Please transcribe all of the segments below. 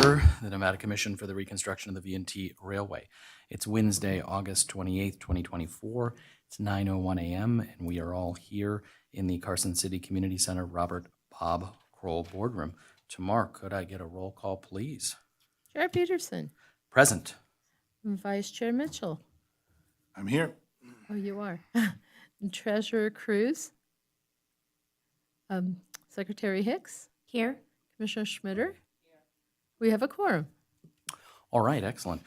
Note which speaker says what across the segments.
Speaker 1: order the Nevada Commission for the Reconstruction of the V&T Railway. It's Wednesday, August 28th, 2024. It's 9:01 a.m., and we are all here in the Carson City Community Center Robert Bob Kroll Boardroom. Tamar, could I get a roll call, please?
Speaker 2: Chair Peterson.
Speaker 1: Present.
Speaker 2: Vice Chair Mitchell.
Speaker 3: I'm here.
Speaker 2: Oh, you are. Treasurer Cruz. Secretary Hicks.
Speaker 4: Here.
Speaker 2: Commissioner Schmitter. We have a quorum.
Speaker 1: All right, excellent.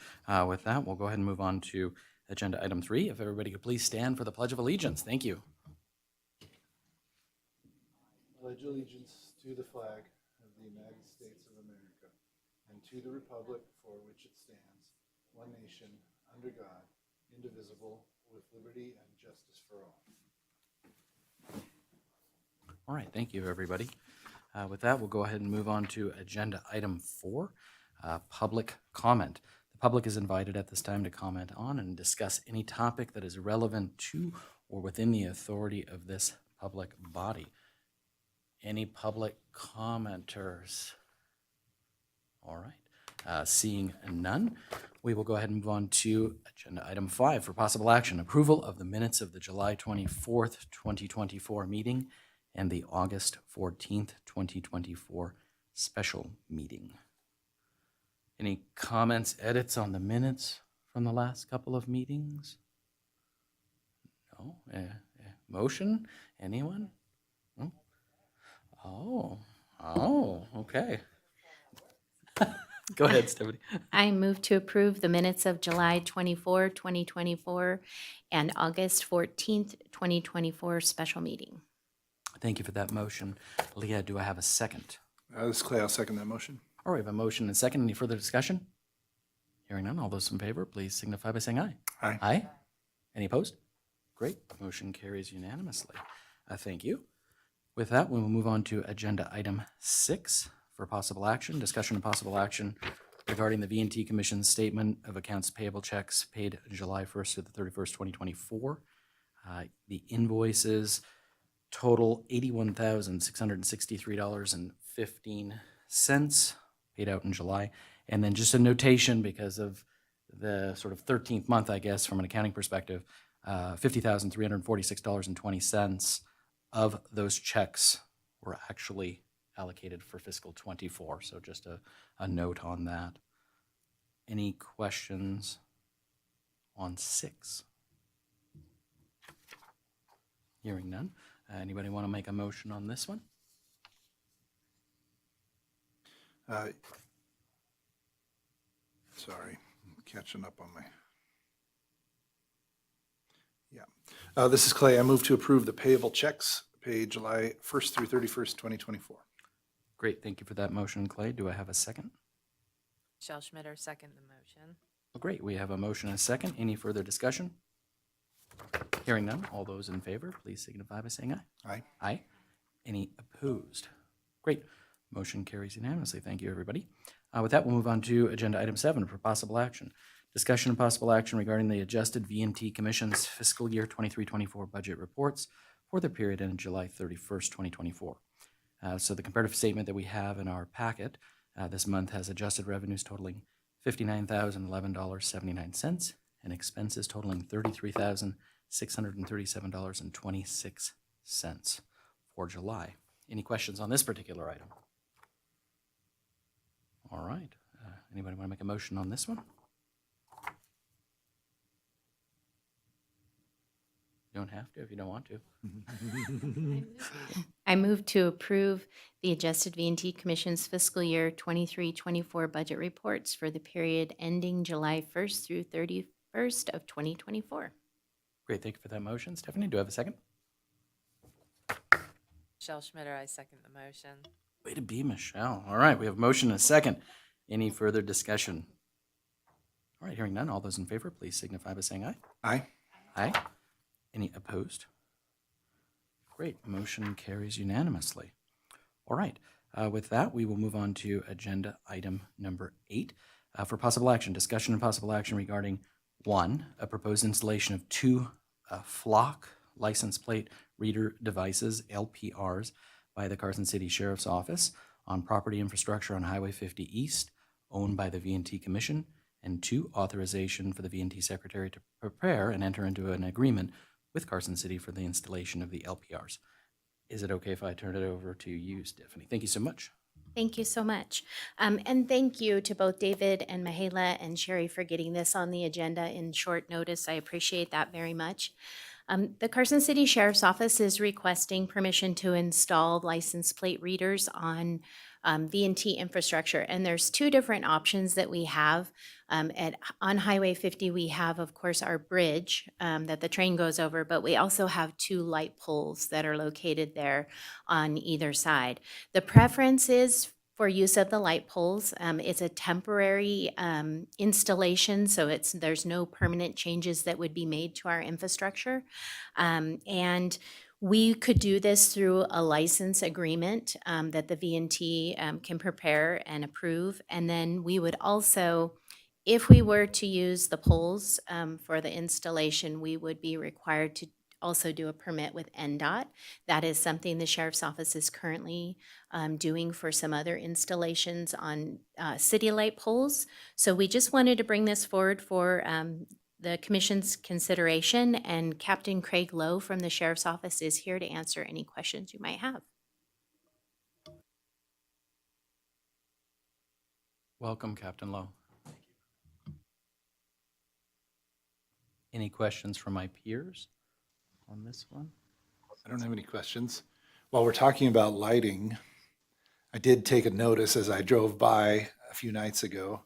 Speaker 1: With that, we'll go ahead and move on to agenda item 3. If everybody could please stand for the Pledge of Allegiance. Thank you.
Speaker 3: Pledge allegiance to the flag of the United States of America and to the republic for which it stands, one nation, under God, indivisible, with liberty and justice for all.
Speaker 1: All right, thank you, everybody. With that, we'll go ahead and move on to agenda item 4, public comment. The public is invited at this time to comment on and discuss any topic that is relevant to or within the authority of this public body. Any public commenters? All right, seeing none, we will go ahead and move on to agenda item 5 for possible action. Approval of the minutes of the July 24th, 2024 meeting and the August 14th, 2024 special meeting. Any comments, edits on the minutes from the last couple of meetings? No? Motion? Anyone? No? Oh, okay. Go ahead, Stephanie.
Speaker 4: I move to approve the minutes of July 24, 2024 and August 14th, 2024 special meeting.
Speaker 1: Thank you for that motion. Leah, do I have a second?
Speaker 3: This is Clay. I'll second that motion.
Speaker 1: All right, we have a motion and a second. Any further discussion? Hearing none, all those in favor, please signify by saying aye.
Speaker 3: Aye.
Speaker 1: Aye. Any opposed? Great. Motion carries unanimously. Thank you. With that, we will move on to agenda item 6 for possible action. Discussion and possible action regarding the V&T Commission's statement of accounts payable checks paid July 1st to the 31st, 2024. The invoices total $81,663.15 paid out in July. And then just a notation because of the sort of 13th month, I guess, from an accounting perspective, $50,346.20 of those checks were actually allocated for fiscal 24. So just a note on that. Any questions on 6? Hearing none. Anybody want to make a motion on this one?
Speaker 3: Sorry, I'm catching up on my. This is Clay. I move to approve the payable checks paid July 1st through 31st, 2024.
Speaker 1: Great, thank you for that motion, Clay. Do I have a second?
Speaker 5: Michelle Schmitter, second the motion.
Speaker 1: Well, great, we have a motion and a second. Any further discussion? Hearing none, all those in favor, please signify by saying aye.
Speaker 3: Aye.
Speaker 1: Aye. Any opposed? Great, motion carries unanimously. Thank you, everybody. With that, we'll move on to agenda item 7 for possible action. Discussion and possible action regarding the adjusted V&T Commission's fiscal year 23-24 budget reports for the period ending July 31st, 2024. So the comparative statement that we have in our packet this month has adjusted revenues totaling $59,011.79 and expenses totaling $33,637.26 for July. Any questions on this particular item? All right. Anybody want to make a motion on this one? You don't have to if you don't want to.
Speaker 4: I move to approve the adjusted V&T Commission's fiscal year 23-24 budget reports for the period ending July 1st through 31st of 2024.
Speaker 1: Great, thank you for that motion. Stephanie, do I have a second?
Speaker 5: Michelle Schmitter, I second the motion.
Speaker 1: Way to be, Michelle. All right, we have a motion and a second. Any further discussion? All right, hearing none, all those in favor, please signify by saying aye.
Speaker 3: Aye.
Speaker 1: Aye. Any opposed? Great, motion carries unanimously. All right, with that, we will move on to agenda item number 8 for possible action. Discussion and possible action regarding 1, a proposed installation of 2 flock license plate reader devices, LPRs, by the Carson City Sheriff's Office on property infrastructure on Highway 50 East owned by the V&T Commission, and 2, authorization for the V&T Secretary to prepare and enter into an agreement with Carson City for the installation of the LPRs. Is it okay if I turn it over to you, Stephanie? Thank you so much.
Speaker 4: Thank you so much. And thank you to both David and Mahela and Sherry for getting this on the agenda in short notice. I appreciate that very much. The Carson City Sheriff's Office is requesting permission to install license plate readers on V&T infrastructure. And there's 2 different options that we have. On Highway 50, we have, of course, our bridge that the train goes over, but we also have 2 light poles that are located there on either side. The preference is for use of the light poles. It's a temporary installation, so there's no permanent changes that would be made to our infrastructure. And we could do this through a license agreement that the V&T can prepare and approve. And then we would also, if we were to use the poles for the installation, we would be required to also do a permit with NDOT. That is something the Sheriff's Office is currently doing for some other installations on city light poles. So we just wanted to bring this forward for the Commission's consideration, and Captain Craig Lowe from the Sheriff's Office is here to answer any questions you might have.
Speaker 1: Welcome, Captain Lowe. Any questions from my peers on this one?
Speaker 3: I don't have any questions. While we're talking about lighting, I did take a notice as I drove by a few nights ago,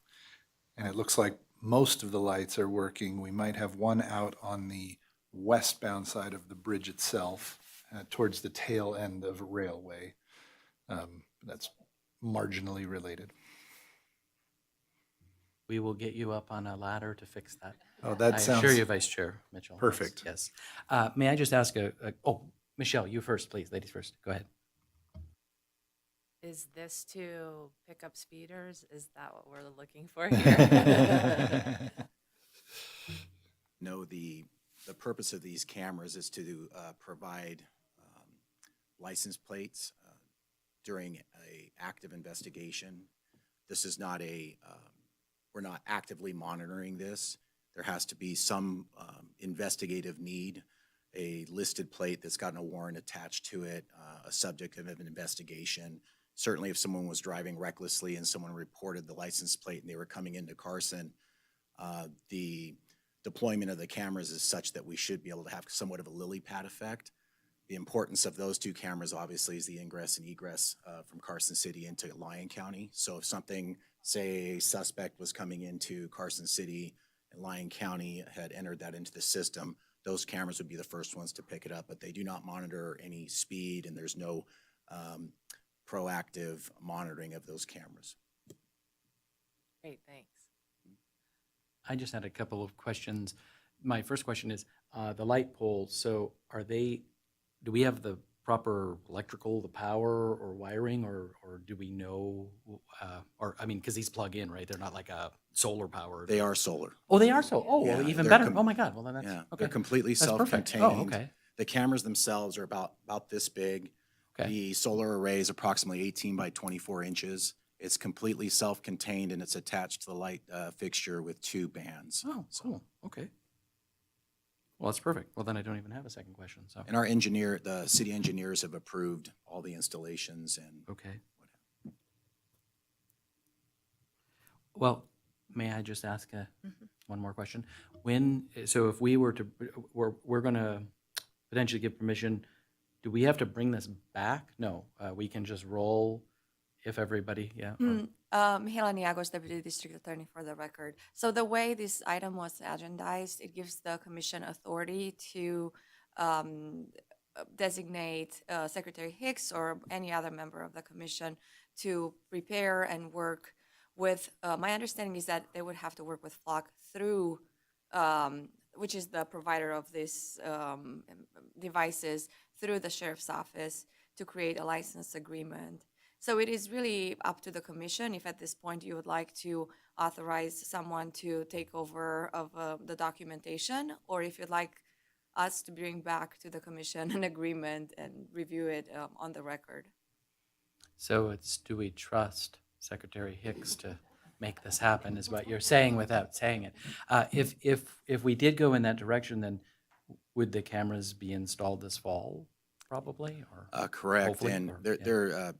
Speaker 3: and it looks like most of the lights are working. We might have one out on the westbound side of the bridge itself, towards the tail end of a railway. That's marginally related.
Speaker 1: We will get you up on a ladder to fix that.
Speaker 3: Oh, that
Speaker 1: I
Speaker 3: sounds
Speaker 1: assure you, Vice Chair Mitchell.
Speaker 3: perfect.
Speaker 1: Yes. May I just ask Michelle, you first, please. Ladies first. Go ahead.
Speaker 5: Is this to pick up speeders? Is that what we're looking for here?
Speaker 6: No, the purpose of these cameras is to provide license plates during a active investigation. This is not we're not actively monitoring this. There has to be some investigative need, a listed plate that's gotten a warrant attached to it, a subject of an investigation. Certainly if someone was driving recklessly and someone reported the license plate and they were coming into Carson, the deployment of the cameras is such that we should be able to have somewhat of a lily pad effect. The importance of those 2 cameras obviously is the ingress and egress from Carson City into Lyon County. So if something, say a suspect was coming into Carson City and Lyon County had entered that into the system, those cameras would be the first ones to pick it up, but they do not monitor any speed, and there's no proactive monitoring of those cameras.
Speaker 5: Great, thanks.
Speaker 1: I just had a couple of questions. My first question is, the light poles, so do we have the proper electrical, the power or wiring, or do we know, because these plug in, right? They're not like a solar powered.
Speaker 6: They are solar.
Speaker 1: Oh, they are so,
Speaker 6: Yeah,
Speaker 1: even
Speaker 6: they're
Speaker 1: better. Oh my God, well then that's,
Speaker 6: Yeah,
Speaker 1: okay.
Speaker 6: they're completely
Speaker 1: That's perfect.
Speaker 6: self-contained.
Speaker 1: Oh, okay.
Speaker 6: The cameras themselves are about this big.
Speaker 1: Okay.
Speaker 6: The solar array is approximately 18 by 24 inches. It's completely self-contained, and it's attached to the light fixture with 2 bands.
Speaker 1: Oh, cool, okay. Well, that's perfect. Well, then I don't even have a second question, so.
Speaker 6: And the city engineers have approved all the installations and
Speaker 1: Okay. Well, may I just ask one more question? So if we were to, we're going to potentially give permission, do we have to bring this back? No, we can just roll if everybody, yeah?
Speaker 7: Mahela Niagos, Deputy District Attorney for the record. So the way this item was agendized, it gives the commission authority to designate Secretary Hicks or any other member of the commission to prepare and work with, my understanding is that they would have to work with Flock through, which is the provider of these devices, through the Sheriff's Office to create a license agreement. So it is really up to the commission if at this point you would like to authorize someone to take over of the documentation, or if you'd like us to bring back to the commission an agreement and review it on the record.
Speaker 1: So do we trust Secretary Hicks to make this happen, is what you're saying without saying it. If we did go in that direction, then would the cameras be installed this fall, probably, or
Speaker 6: Correct,
Speaker 1: hopefully,
Speaker 6: and
Speaker 1: or-
Speaker 6: there,
Speaker 1: yeah.
Speaker 6: there,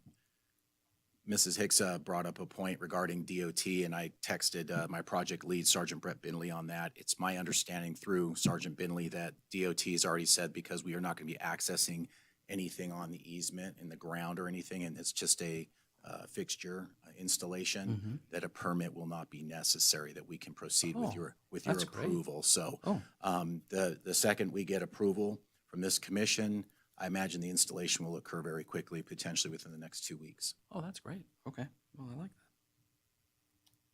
Speaker 6: Mrs. Hicks brought up a point regarding DOT, and I texted my project lead, Sergeant Brett Binley, on that. It's my understanding through Sergeant Binley that DOT has already said, because we are not going to be accessing anything on the easement in the ground or anything, and it's just a fixture installation, that a permit will not be necessary, that we can proceed with
Speaker 1: Oh,
Speaker 6: your
Speaker 1: that's great.
Speaker 6: approval. So
Speaker 1: Oh.
Speaker 6: the second we get approval from this commission, I imagine the installation will occur very quickly, potentially within the next 2 weeks.
Speaker 1: Oh, that's great. Okay. Well, I like that.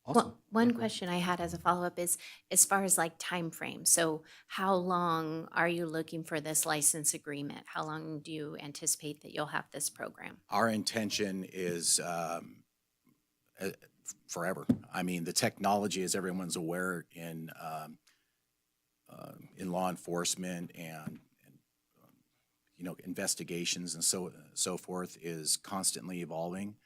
Speaker 4: Well,
Speaker 1: Awesome.
Speaker 4: one
Speaker 1: Yeah, go ahead.
Speaker 4: question I had as a follow-up is, as far as like time frame, so how long are you looking for this license agreement? How long do you anticipate that you'll have this program?
Speaker 6: Our intention is forever. I mean, the technology, as everyone's aware, in law enforcement and investigations and so forth, is constantly evolving.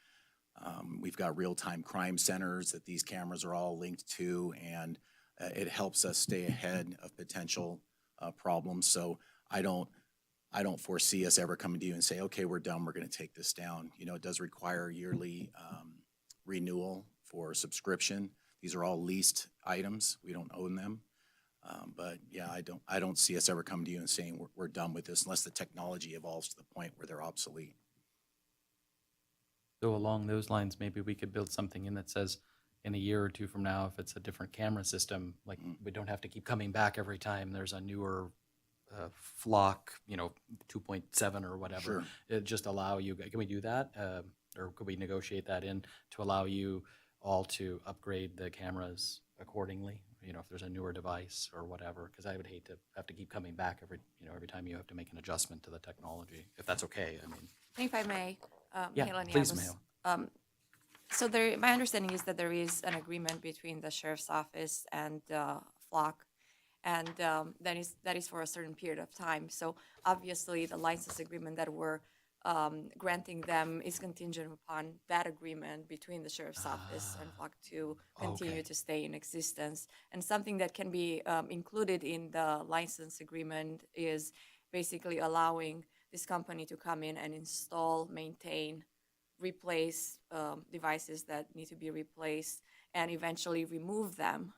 Speaker 6: We've got real-time crime centers that these cameras are all linked to, and it helps us stay ahead of potential problems. So I don't foresee us ever coming to you and say, okay, we're done, we're going to take this down. It does require yearly renewal for subscription. These are all leased items. We don't own them. But yeah, I don't see us ever coming to you and saying we're done with this, unless the technology evolves to the point where they're obsolete.
Speaker 1: So along those lines, maybe we could build something in that says, in a year or two from now, if it's a different camera system, like we don't have to keep coming back every time there's a newer flock, 2.7 or whatever.
Speaker 6: Sure.
Speaker 1: It just allow you, can we do that? Or could we negotiate that in to allow you all to upgrade the cameras accordingly? If there's a newer device or whatever, because I would hate to have to keep coming back every time you have to make an adjustment to the technology, if that's okay. I mean,
Speaker 7: If I may,
Speaker 1: Yeah,
Speaker 7: Helen
Speaker 1: please,
Speaker 7: Llanos. So my understanding is that there is an agreement between the sheriff's office and Flock, and that is for a certain period of time. So obviously, the license agreement that we're granting them is contingent upon that agreement between the sheriff's office and Flock to continue
Speaker 1: Okay.
Speaker 7: to stay in existence. And something that can be included in the license agreement is basically allowing this company to come in and install, maintain, replace devices that need to be replaced, and eventually remove them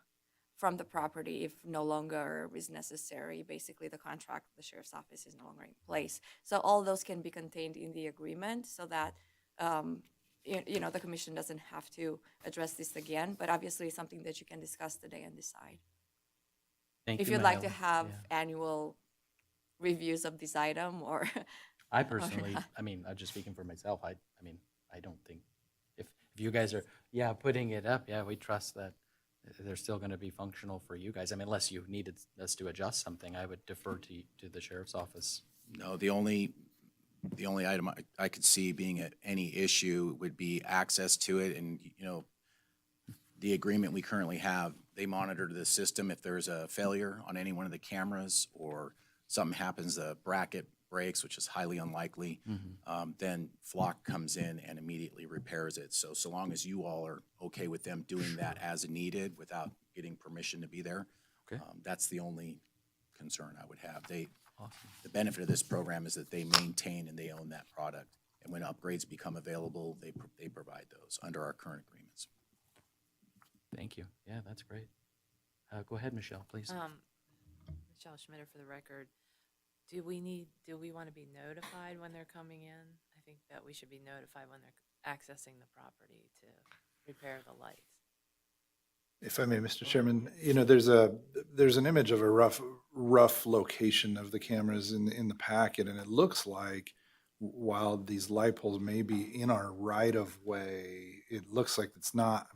Speaker 7: from the property if no longer is necessary. Basically, the contract with the sheriff's office is no longer in place. So all those can be contained in the agreement, so that the commission doesn't have to address this again. But obviously, it's something that you can discuss today and decide.
Speaker 1: thank
Speaker 7: If
Speaker 1: you,
Speaker 7: you'd like to
Speaker 1: Mahala.
Speaker 7: have
Speaker 1: Yeah.
Speaker 7: annual reviews of this item, or
Speaker 1: I personally, I'm just speaking for myself. I don't think if you guys are, putting it up, we trust that they're still going to be functional for you guys. Unless you needed us to adjust something, I would defer to the sheriff's office.
Speaker 6: No, the only item I could see being any issue would be access to it. And, the agreement we currently have, they monitor the system. If there's a failure on any one of the cameras or something happens, the bracket breaks, which is highly unlikely, then Flock comes in and immediately repairs it. So long as you all are okay with them doing that as needed without getting permission to be there,
Speaker 1: Okay.
Speaker 6: that's the only concern I would have.
Speaker 1: Awesome.
Speaker 6: The benefit of this program is that they maintain and they own that product. And when upgrades become available, they provide those under our current agreements.
Speaker 1: Thank you. Yeah, that's great. Go ahead, Michelle, please.
Speaker 5: Michelle Schmitter for the record. Do we want to be notified when they're coming in? I think that we should be notified when they're accessing the property to repair the lights.
Speaker 3: If I may, Mr. Chairman, there's an image of a rough location of the cameras in the packet, and it looks like while these light poles may be in our right of way, it looks like it's not.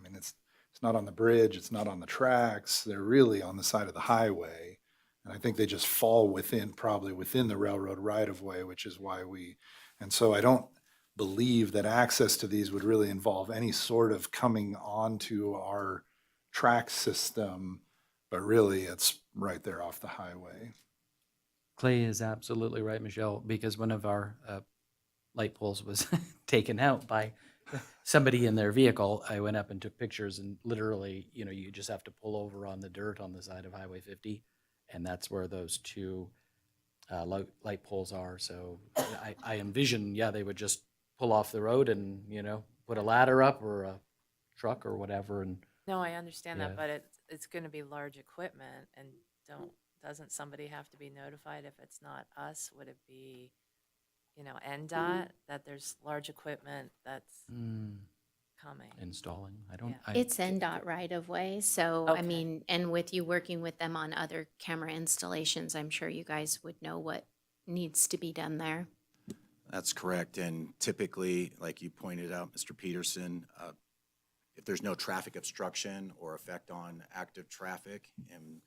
Speaker 3: It's not on the bridge, it's not on the tracks. They're really on the side of the highway, and I think they just fall probably within the railroad right of way, which is why and so I don't believe that access to these would really involve any sort of coming onto our track system, but really it's right there off the highway.
Speaker 1: Clay is absolutely right, Michelle, because one of our light poles was taken out by somebody in their vehicle, I went up and took pictures, and literally, you just have to pull over on the dirt on the side of Highway 50, and that's where those two light poles are. So I envision, yeah, they would just pull off the road and, put a ladder up or a truck or whatever, and
Speaker 5: No, I understand
Speaker 1: Yeah.
Speaker 5: that, but it's gonna be large equipment, and doesn't somebody have to be notified if it's not us? Would it be, NDOT, that there's large equipment that's coming?
Speaker 1: installing. I don't.
Speaker 5: Yeah.
Speaker 4: It's NDOT right of way, so I
Speaker 5: Okay.
Speaker 4: mean, and with you working with them on other camera installations, I'm sure you guys would know what needs to be done there.
Speaker 6: That's correct. And typically, like you pointed out, Mr. Peterson, if there's no traffic obstruction or effect on active traffic and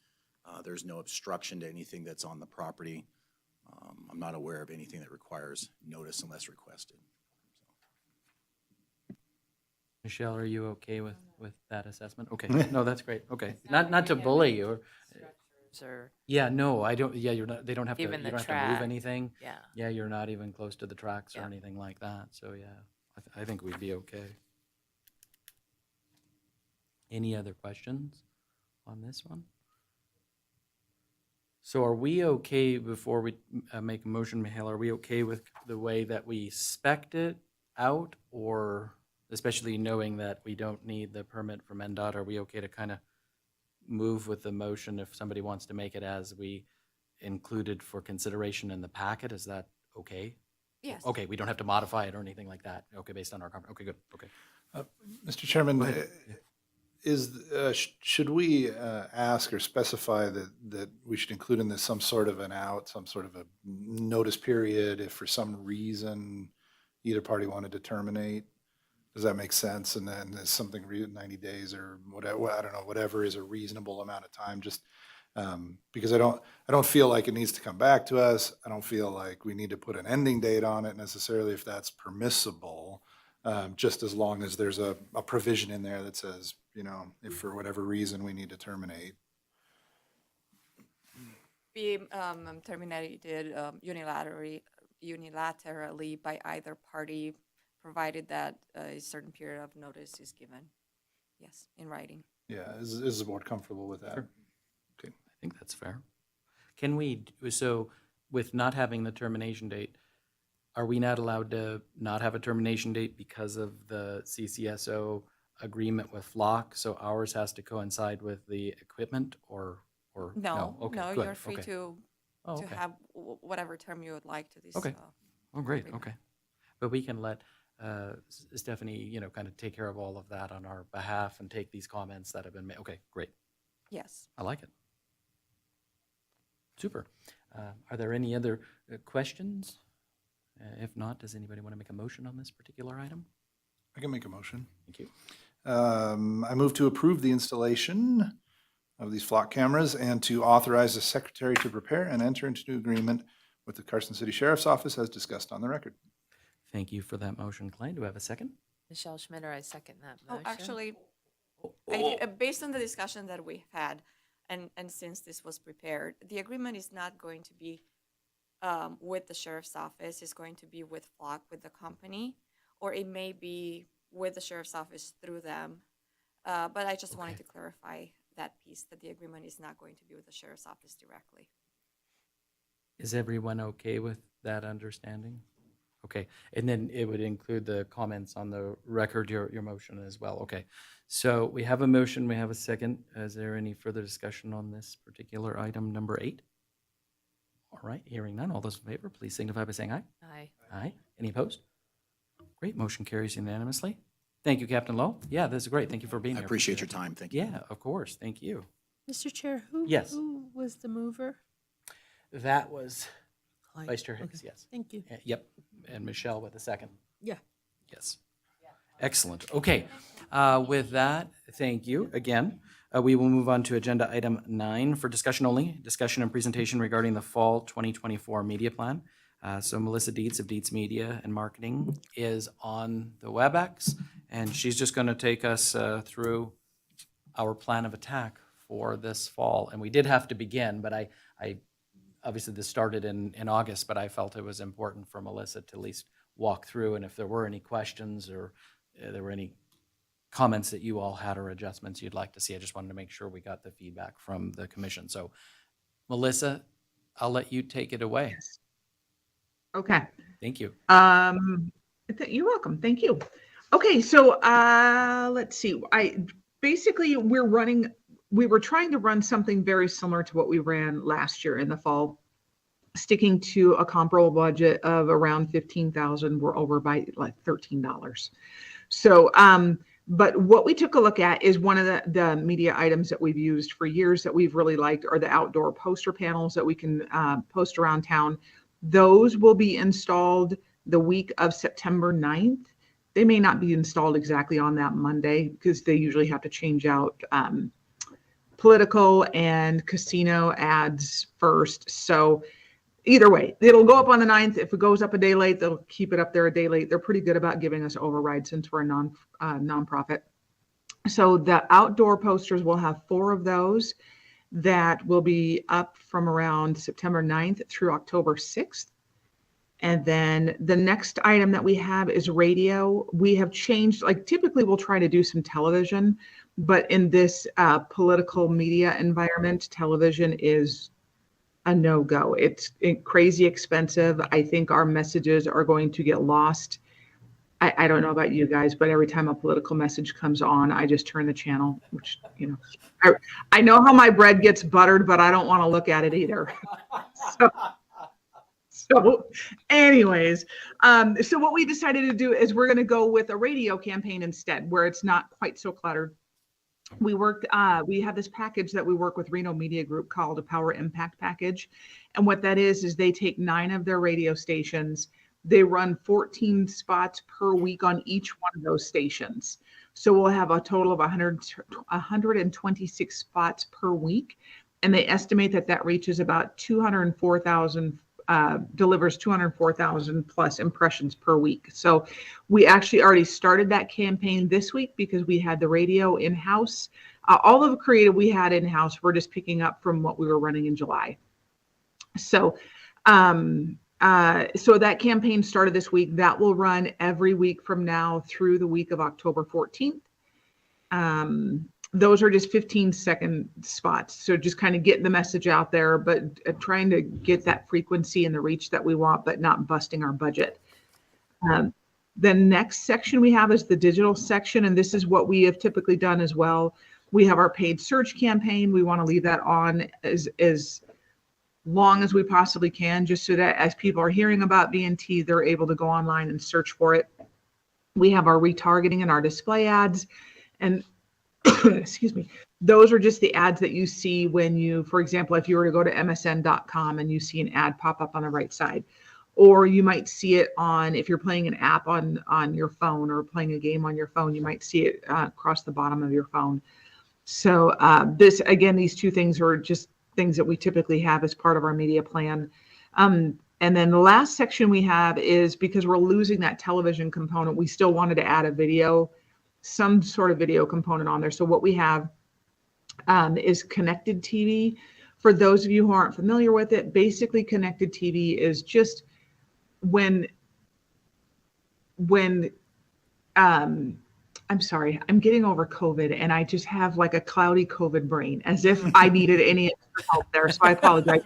Speaker 6: there's no obstruction to anything that's on the property, I'm not aware of anything that requires notice unless requested.
Speaker 1: Michelle, are you okay with that assessment? Okay, no, that's great. Okay, not to bully you.
Speaker 5: Structures or,
Speaker 1: Yeah, no, I don't. Yeah, you're not. They don't have to.
Speaker 5: Even
Speaker 1: You
Speaker 5: the
Speaker 1: don't have to move
Speaker 5: track.
Speaker 1: anything.
Speaker 5: yeah.
Speaker 1: Yeah, you're not even close to the tracks or
Speaker 5: Yeah.
Speaker 1: anything like that. So yeah, I think we'd be okay. Any other questions on this one? So are we okay, before we make a motion, Mihail, are we okay with the way that we spec'd it out? Or especially knowing that we don't need the permit from NDOT, are we okay to kind of move with the motion if somebody wants to make it as we included for consideration in the packet? Is that okay?
Speaker 7: Yes.
Speaker 1: Okay, we don't have to modify it or anything like that. Okay, based on our, okay, good, okay.
Speaker 3: Mr. Chairman, should we ask or specify that we should include in this some sort of an out, some sort of a notice period if for some reason either party wanted to terminate? Does that make sense? And then there's something 90 days or whatever, I don't know, whatever is a reasonable amount of time, just because I don't feel like it needs to come back to us. I don't feel like we need to put an ending date on it necessarily if that's permissible. Just as long as there's a provision in there that says, if for whatever reason we need to terminate.
Speaker 7: Be terminated unilaterally by either party, provided that a certain period of notice is given. Yes, in writing.
Speaker 3: Yeah, is the board comfortable with that?
Speaker 1: Sure. I think that's fair. Can we, so with not having the termination date, are we not allowed to not have a termination date because of the CCSO agreement with Flock? So ours has to coincide with the equipment or
Speaker 7: No,
Speaker 1: Okay,
Speaker 7: no,
Speaker 1: good,
Speaker 7: you're free
Speaker 1: okay.
Speaker 7: to
Speaker 1: Okay.
Speaker 7: have whatever term you would like to this.
Speaker 1: Okay. Oh, great,
Speaker 7: agreement.
Speaker 1: okay. But we can let Stephanie, kind of take care of all of that on our behalf and take these comments that have been made. Okay, great.
Speaker 7: Yes.
Speaker 1: I like it. Super. Are there any other questions? If not, does anybody want to make a motion on this particular item?
Speaker 3: I can make a motion.
Speaker 1: Thank you.
Speaker 3: I move to approve the installation of these flock cameras and to authorize the secretary to prepare and enter into an agreement with the Carson City Sheriff's Office as discussed on the record.
Speaker 1: Thank you for that motion, Clay. Do I have a second?
Speaker 5: Michelle Schmitter, I second that
Speaker 7: Oh,
Speaker 5: motion.
Speaker 7: actually,
Speaker 1: Oh.
Speaker 7: based on the discussion that we've had, and since this was prepared, the agreement is not going to be with the sheriff's office. It's going to be with Flock, with the company, or it may be with the sheriff's office through them. But I just wanted
Speaker 1: Okay.
Speaker 7: to clarify that piece, that the agreement is not going to be with the sheriff's office directly.
Speaker 1: Is everyone okay with that understanding? Okay, and then it would include the comments on the record, your motion as well. Okay, so we have a motion, we have a second. Is there any further discussion on this particular item number 8? All right, hearing none. All those in favor, please signify by saying aye.
Speaker 5: Aye.
Speaker 1: Aye. Any opposed? Great, motion carries unanimously. Thank you, Captain Lowe. Yeah, this is great. Thank you for being
Speaker 6: I
Speaker 1: here.
Speaker 6: appreciate your time. Thank you.
Speaker 1: Yeah, of course. Thank you.
Speaker 2: Mr. Chair, who?
Speaker 1: Yes.
Speaker 2: Who was the mover?
Speaker 1: That was
Speaker 2: Clyde.
Speaker 1: Vice Chair Hicks,
Speaker 2: Okay,
Speaker 1: yes.
Speaker 2: Thank you.
Speaker 1: Yep, and Michelle with a second.
Speaker 2: Yeah.
Speaker 1: Yes. Excellent. Okay, with that, thank you again. We will move on to agenda item 9 for discussion only, discussion and presentation regarding the fall 2024 media plan. So Melissa Dietz of Dietz Media and Marketing is on the WebEx, and she's just going to take us through our plan of attack for this fall. And we did have to begin, but I obviously this started in August, but I felt it was important for Melissa to at least walk through, and if there were any questions or there were any comments that you all had or adjustments you'd like to see. I just wanted to make sure we got the feedback from the commission. So Melissa, I'll let you take it away.
Speaker 8: Okay.
Speaker 1: Thank you.
Speaker 8: You're welcome. Thank you. Okay, so let's see. We were trying to run something very similar to what we ran last year in the fall, sticking to a comparable budget of around 15,000. We're over by like $13. So, but what we took a look at is one of the media items that we've used for years that we've really liked are the outdoor poster panels that we can post around town. Those will be installed the week of September 9th. They may not be installed exactly on that Monday because they usually have to change out political and casino ads first. So either way, it'll go up on the 9th. If it goes up a day late, they'll keep it up there a day late. They're pretty good about giving us override since we're a nonprofit. So the outdoor posters, will have 4 of those that will be up from around September 9th through October 6th. And then the next item that we have is radio. We have changed, like typically we'll try to do some television, but in this political media environment, television is a no-go. It's crazy expensive. I think our messages are going to get lost. I don't know about you guys, but every time a political message comes on, I just turn the channel, which, I know how my bread gets buttered, but I don't want to look at it either. So anyways, so what we decided to do is we're going to go with a radio campaign instead, where it's not quite so cluttered. We have this package that we work with Reno Media Group called a Power Impact Package. And what that is they take 9 of their radio stations. They run 14 spots per week on each one of those stations. So we'll have a total of 126 spots per week. And they estimate that reaches about 204,000, delivers 204,000 plus impressions per week. So we actually already started that campaign this week because we had the radio in-house. All of the creative we had in-house, we're just picking up from what we were running in July. So, so that campaign started this week. That will run every week from now through the week of October 14th. Those are just 15-second spots. So just kind of getting the message out there, but trying to get that frequency and the reach that we want, but not busting our budget. The next section we have is the digital section, and this is what we have typically done as well. We have our paid search campaign. We want to leave that on as long as we possibly can, just so that as people are hearing about BNT, they're able to go online and search for it. We have our retargeting and our display ads, and excuse me, those are just the ads that you see when you, for example, if you were to go to msn.com and you see an ad pop up on the right side, or you might see it on, if you're playing an app on your phone or playing a game on your phone, you might see it across the bottom of your phone. So these 2 things are just things that we typically have as part of our media plan. And then the last section we have is, because we're losing that television component, we still wanted to add a video, some sort of video component on there. So what we have is connected TV. For those of you who aren't familiar with it, basically connected TV is just when I'm sorry, I'm getting over COVID and I just have like a cloudy COVID brain, as if I needed any extra help there. So I apologize.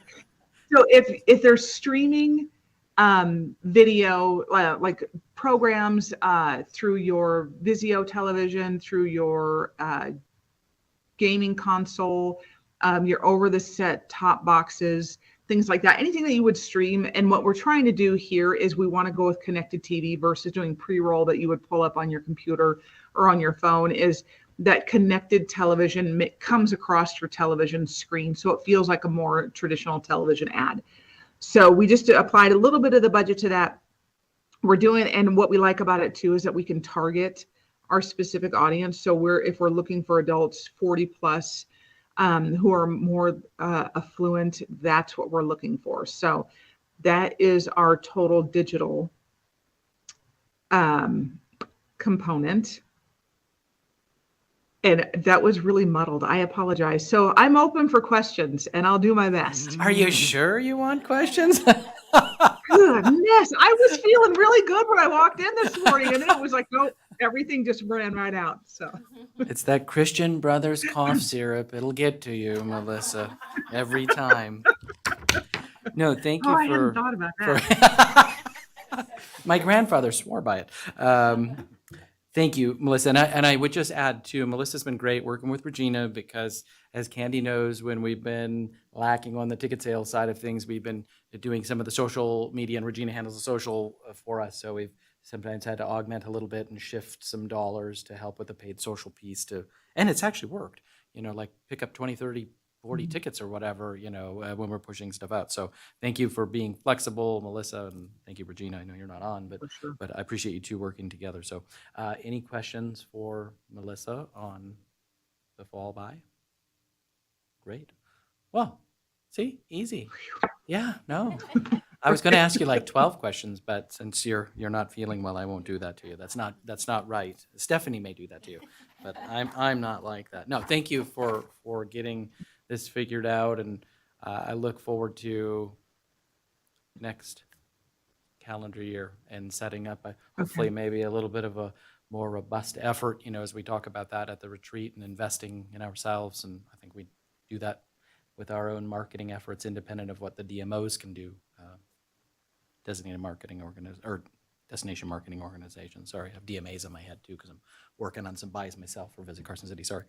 Speaker 8: So if they're streaming video, like programs through your Vizio television, through your gaming console, your over-the-set top boxes, things like that, anything that you would stream. And what we're trying to do here is we want to go with connected TV versus doing pre-roll that you would pull up on your computer or on your phone, is that connected television comes across your television screen. So it feels like a more traditional television ad. So we just applied a little bit of the budget to that. We're doing, and what we like about it too is that we can target our specific audience. So if we're looking for adults 40 plus who are more affluent, that's what we're looking for. So that is our total digital component. And that was really muddled. I apologize. So I'm open for questions and I'll do my best.
Speaker 1: Are you sure you want questions?
Speaker 8: Goodness, I was feeling really good when I walked in this morning, and then it was like, nope, everything just ran right out. So,
Speaker 1: It's that Christian Brothers cough syrup. It'll get to you, Melissa, every time. No, thank
Speaker 8: oh,
Speaker 1: you
Speaker 8: I hadn't
Speaker 1: for
Speaker 8: thought about
Speaker 1: for.
Speaker 8: that.
Speaker 1: My grandfather swore by it. Thank you, Melissa. And I would just add too, Melissa's been great working with Regina because, as Candy knows, when we've been lacking on the ticket sales side of things, we've been doing some of the social media, and Regina handles the social for us. So we've sometimes had to augment a little bit and shift some dollars to help with the paid social piece and it's actually worked, like pick up 20, 30, 40 tickets or whatever, when we're pushing stuff out. So thank you for being flexible, Melissa, and thank you, Regina. I know you're not on, but
Speaker 8: For sure.
Speaker 1: but I appreciate you two working together. So any questions for Melissa on the fall buy? Great. Well, see, easy. Yeah, no. I was going to ask you like 12 questions, but since you're not feeling well, I won't do that to you. That's not right. Stephanie may do that to you, but I'm not like that. No, thank you for getting this figured out, and I look forward to next calendar year and setting up hopefully maybe a little bit of a more robust effort, as we talk about that at the retreat and investing in ourselves. And I think we do that with our own marketing efforts, independent of what the DMOs can do. Designated marketing destination marketing organization. Sorry, I have DMAs in my head too because I'm working on some buys myself for Visit Carson City. Sorry.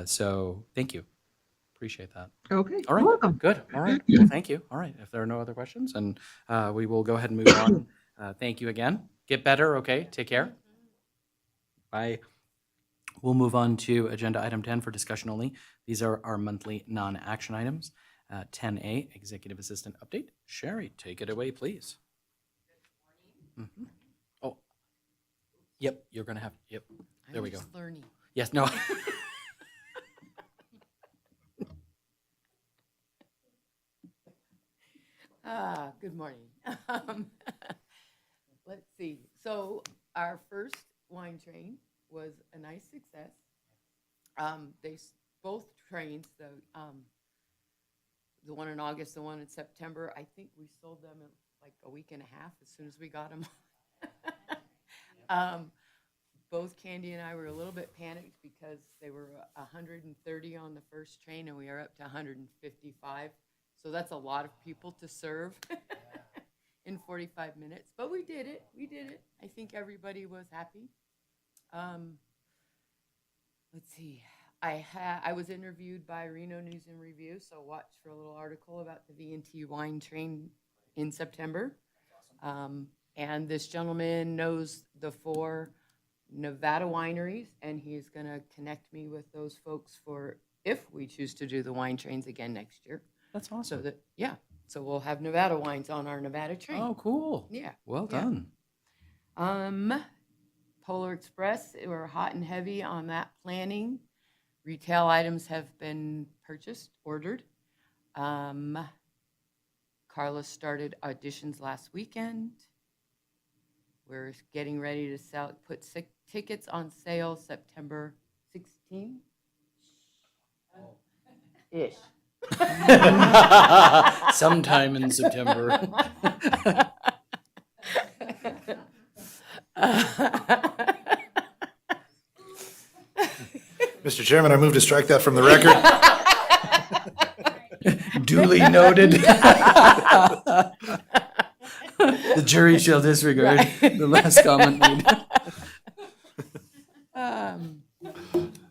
Speaker 1: So thank you. Appreciate that.
Speaker 8: Okay,
Speaker 1: All right.
Speaker 8: you're welcome.
Speaker 1: Good. All right. Well, thank you. All right. If there are no other questions, and we will go ahead and move on. Thank you again. Get better. Okay. Take care. Bye. We'll move on to agenda item 10 for discussion only. These are our monthly non-action items. 10A, Executive Assistant Update. Sherry, take it away, please. Mhm. Oh, yep, you're going to have, yep, there we go.
Speaker 9: Learning.
Speaker 1: Yes, no.
Speaker 9: Good morning. Let's see. So our first wine train was a nice success. Both trains, the one in August, the one in September, I think we sold them in like a week and a half as soon as we got them. Both Candy and I were a little bit panicked because they were 130 on the first train and we are up to 155. So that's a lot of people to serve in 45 minutes. But we did it. We did it. I think everybody was happy. Let's see. I was interviewed by Reno News and Review, so watch for a little article about the V&T wine train in September. And this gentleman knows the 4 Nevada wineries, and he's going to connect me with those folks for if we choose to do the wine trains again next year.
Speaker 1: That's
Speaker 9: So
Speaker 1: awesome.
Speaker 9: that, yeah, so we'll have Nevada wines on our Nevada train.
Speaker 1: Oh, cool.
Speaker 9: Yeah.
Speaker 1: Well
Speaker 9: yeah.
Speaker 1: done.
Speaker 9: Polar Express, we're hot and heavy on that planning. Retail items have been purchased, ordered. Carlos started auditions last weekend. We're getting ready to put tickets on sale September 16th. Ish.
Speaker 1: Sometime in September.
Speaker 3: Mr. Chairman, I move to strike that from the record.
Speaker 1: Duly noted. The jury shall disregard the last comment made.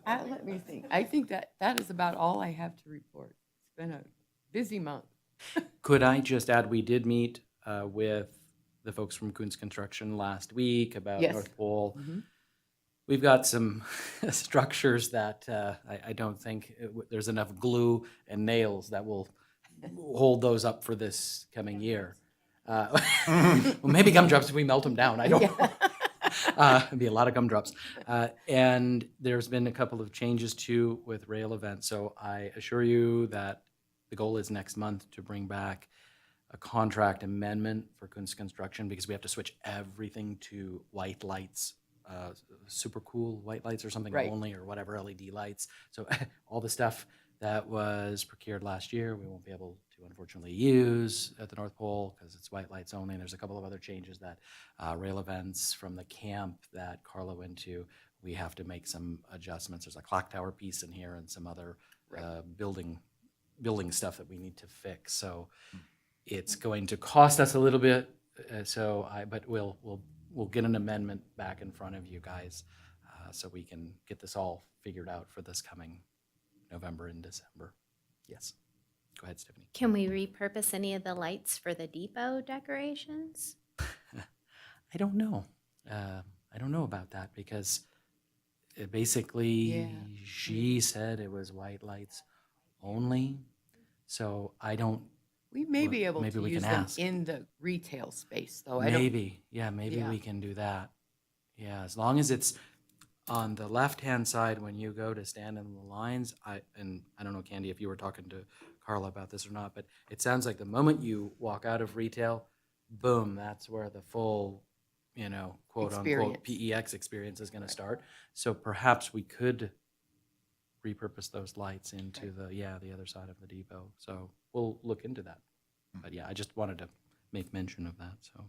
Speaker 9: Let me think. I think that is about all I have to report. It's been a busy month.
Speaker 1: Could I just add, we did meet with the folks from Reconstruction last week about
Speaker 9: Yes.
Speaker 1: North Pole.
Speaker 9: Mhm.
Speaker 1: We've got some structures that I don't think there's enough glue and nails that will hold those up for this coming year. Well, maybe gumdrops if we melt them down. I don't know. It'd be a lot of gumdrops. And there's been a couple of changes too with rail events. So I assure you that the goal is next month to bring back a contract amendment for Construction because we have to switch everything to white lights, super cool white lights or something
Speaker 9: Right.
Speaker 1: only or whatever, LED lights. So all the stuff that was procured last year, we won't be able to unfortunately use at the North Pole because it's white lights only. And there's a couple of other changes that rail events from the camp that Carla went to, we have to make some adjustments. There's a clock tower piece in here and some other building stuff that we need to fix. So it's going to cost us a little bit. But we'll get an amendment back in front of you guys so we can get this all figured out for this coming November and December. Yes. Go ahead, Stephanie.
Speaker 4: Can we repurpose any of the lights for the depot decorations?
Speaker 1: I don't know. I don't know about that because basically
Speaker 9: Yeah.
Speaker 1: she said it was white lights only. So I don't.
Speaker 9: We may
Speaker 1: Well,
Speaker 9: be able
Speaker 1: maybe
Speaker 9: to
Speaker 1: we
Speaker 9: use
Speaker 1: can
Speaker 9: them
Speaker 1: ask.
Speaker 9: in the retail space, though. I don't,
Speaker 1: Maybe, maybe
Speaker 9: Yeah.
Speaker 1: we can do that. Yeah, as long as it's on the left-hand side when you go to stand in the lines. I don't know, Candy, if you were talking to Carla about this or not, but it sounds like the moment you walk out of retail, boom, that's where the full, quote unquote
Speaker 9: Experience.
Speaker 1: PEX experience is going to start. So perhaps we could repurpose those lights into the other side of the depot. So we'll look into that. But yeah, I just wanted to make mention of that. So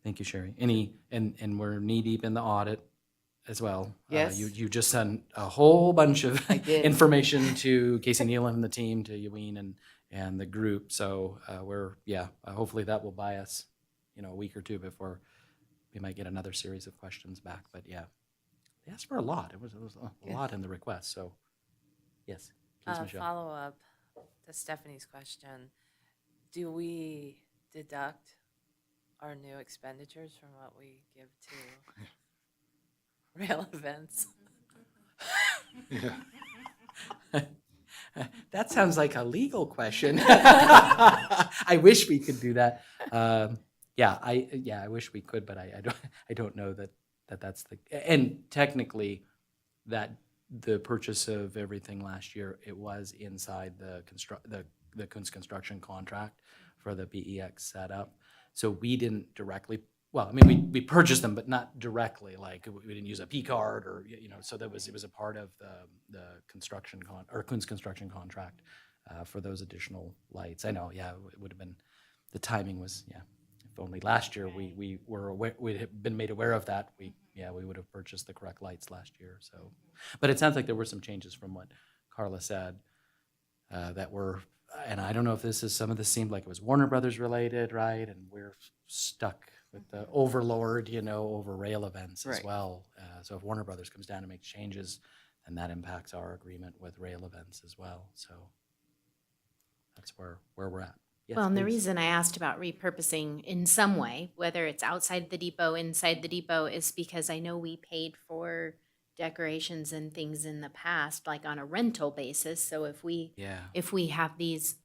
Speaker 1: thank you, Sherry. And we're knee deep in the audit as well.
Speaker 9: Yes.
Speaker 1: You just sent a whole bunch of
Speaker 9: I did.
Speaker 1: information to Casey Nealon and the team, to Eween and the group. So hopefully that will buy us, a week or two before we might get another series of questions back. But yeah, they asked for a lot. It was a lot in the request. So yes, please, Michelle.
Speaker 5: Follow up to Stephanie's question. Do we deduct our new expenditures from what we give to rail events?
Speaker 3: Yeah.
Speaker 1: That sounds like a legal question. I wish we could do that. I wish we could, but I don't know that's the, and technically that the purchase of everything last year, it was inside the Kunst construction contract for the PEX setup. So we didn't directly, well, I mean, we purchased them, but not directly, like we didn't use a P card or, so it was a part of the construction Kunst construction contract for those additional lights. I know, it would have been, the timing was, if only last year we were aware, we'd have been made aware of that, we would have purchased the correct lights last year. So, but it sounds like there were some changes from what Carla said that were, and I don't know if some of this seemed like it was Warner Brothers related, right? And we're stuck with the overlord, over rail events as
Speaker 9: Right.
Speaker 1: well. So if Warner Brothers comes down and makes changes, then that impacts our agreement with rail events as well. So that's where we're at. Yes,
Speaker 4: Well, and the
Speaker 1: please.
Speaker 4: reason I asked about repurposing in some way, whether it's outside the depot, inside the depot, is because I know we paid for decorations and things in the past, like on a rental basis. So if we have these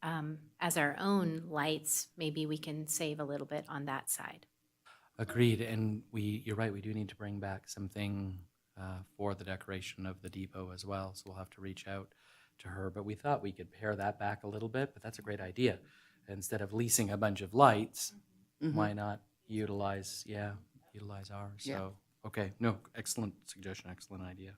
Speaker 4: as our own lights, maybe we can save a little bit on that side.
Speaker 1: Agreed, and you're right, we do need to bring back something for the decoration of the depot as well, so we'll have to reach out to her. But we thought we could pare that back a little bit, but that's a great idea. Instead of leasing a bunch of lights, why not utilize ours?
Speaker 9: Yeah.
Speaker 1: So, okay, no, excellent suggestion, excellent idea.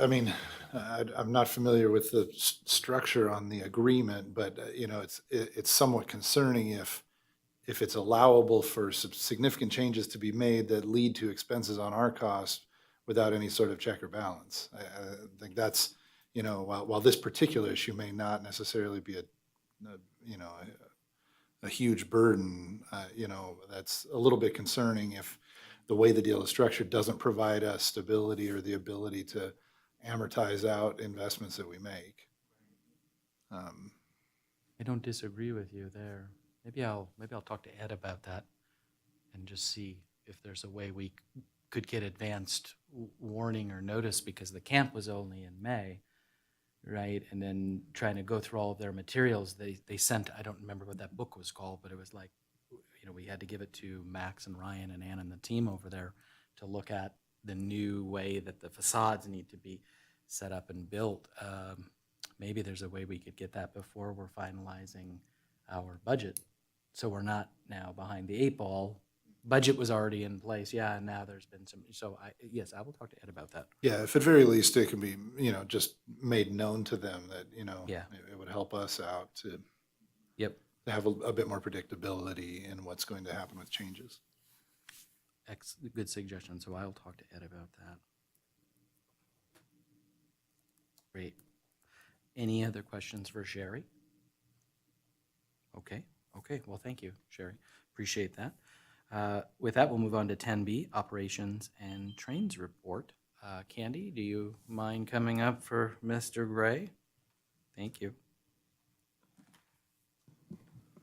Speaker 3: I mean, I'm not familiar with the structure on the agreement, but, it's somewhat concerning if it's allowable for some significant changes to be made that lead to expenses on our cost without any sort of check or balance. I think that's, while this particular issue may not necessarily be a huge burden, that's a little bit concerning if the way the deal is structured doesn't provide us stability or the ability to amortize out investments that we make.
Speaker 1: I don't disagree with you there. Maybe I'll talk to Ed about that and just see if there's a way we could get advanced warning or notice, because the camp was only in May, right? And then trying to go through all of their materials, they sent, I don't remember what that book was called, but it was like, we had to give it to Max and Ryan and Ann and the team over there to look at the new way that the facades need to be set up and built. Maybe there's a way we could get that before we're finalizing our budget, so we're not now behind the eight ball budget was already in place, yeah, and now there's been some, so yes, I will talk to Ed about that.
Speaker 3: Yeah, if at very least it can be, just made known to them that,
Speaker 1: Yeah.
Speaker 3: it would help us out to
Speaker 1: Yep,
Speaker 3: have a bit more predictability in what's going to happen with changes.
Speaker 1: good suggestion, so I'll talk to Ed about that. Great. Any other questions for Sherry? Okay, well, thank you, Sherry, appreciate that. With that, we'll move on to 10B, Operations and Trains Report. Candy, do you mind coming up for Mr. Gray? Thank you.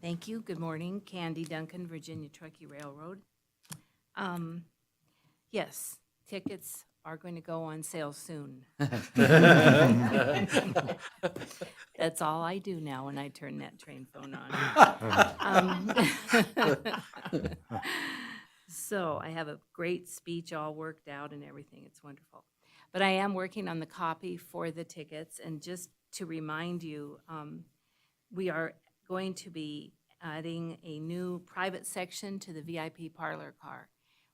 Speaker 10: Thank you. Good morning. Candy Duncan, Virginia Truckee Railroad. Yes, tickets are going to go on sale soon. That's all I do now when I turn that train phone on. So I have a great speech all worked out and everything. It's wonderful. But I am working on the copy for the tickets. And just to remind you, we are going to be adding a new private section to the VIP parlor car.